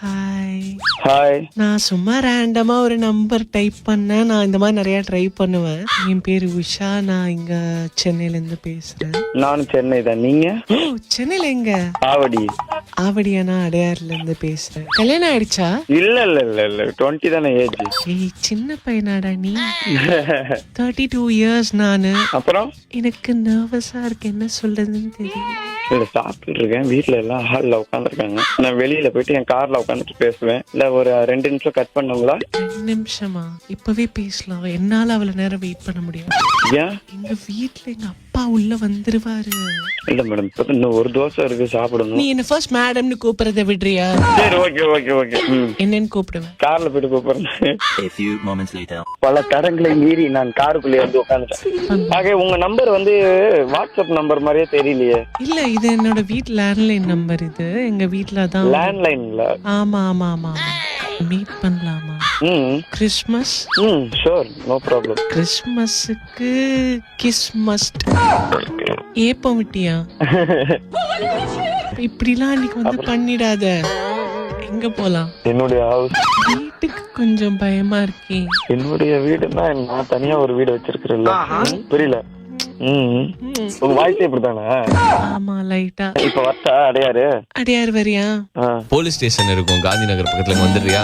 Hi. Hi. நான் சும்மா ரேண்டமா ஒரு நம்பர் டைப் பண்ணேன். நான் இந்த மாதிரி நிறைய ட்ரை பண்ணுவேன். என் பேரு உஷா. நான் இங்க சென்னையில இருந்து பேசுறேன். நானும் சென்னை தான். நீங்க? ஓ, சென்னையில எங்க? ஆவடி. ஆவடியா? நான் அடையாறுல இருந்து பேசுறேன். கல்யாணம் ஆயிடுச்சா? இல்ல இல்ல இல்ல இல்ல 20 தானே ஏஜ். ஏய், சின்ன பையனாடா நீ. 32 இயர்ஸ் நானு. அப்புறம் எனக்கு நர்வஸா இருக்கு, என்ன சொல்றதுன்னு தெரியல. இல்ல சாப்பிட்டு இருக்கேன். வீட்டுல எல்லாம் ஹால்ல உட்காந்துருக்காங்க. நான் வெளியில போயிட்டு என் கார்ல உட்காந்துட்டு பேசுவேன். இல்ல ஒரு 2 நிமிஷம் கட் பண்ணுங்களா? 2 நிமிஷமா? இப்பவே பேசலாம். என்னால அவ்வளவு நேரம் வெயிட் பண்ண முடியாது. ஏன்? எங்க வீட்டுல எங்க அப்பா உள்ள வந்துருவாரு. இல்ல மேடம், இப்ப இன்னும் ஒரு தோசை இருக்கு, சாப்பிடணும். நீ என்ன ஃபர்ஸ்ட் மேடம்னு கூப்பிடுறத விடுறியா? சரி, ஓகே ஓகே ஓகே. என்னன்னு கூப்பிடுவேன். கார்ல போயிட்டு கூப்பிடுறேன். A few moments later. பல தடங்களை மீறி நான் காருக்குள்ளே வந்து உட்காந்துட்டேன். ஆக உங்க நம்பர் வந்து வாட்ஸ்அப் நம்பர் மாதிரியே தெரியலையே. இல்ல, இது என்னோட வீட்டு லேண்ட்லைன் நம்பர். இது எங்க வீட்டுல தான். லேண்ட்லைன்ல? ஆமா ஆமா ஆமா. மீட் பண்ணலாமா? கிறிஸ்மஸ். Sure, no problem. கிறிஸ்மஸுக்கு கிஸ் மஸ்ட். ஏப்பம் விட்டியா? இப்படிலாம் அன்னைக்கு வந்து பண்ணிடாத. எங்க போலாம்? என்னுடைய ஹவுஸ். வீட்டுக்கு கொஞ்சம் பயமா இருக்கே. என்னுடைய வீடுன்னா நான் தனியா ஒரு வீடு வச்சிருக்கிறேன்ல. புரியல. உங்க வாய்ஸ் இப்படித்தானே? ஆமா, லைட்டா. இப்ப வரட்டா அடையாரு? அடையார் வரியா? போலீஸ் ஸ்டேஷன் இருக்கும் காந்தி நகர் பக்கத்துல, வந்துடுறியா?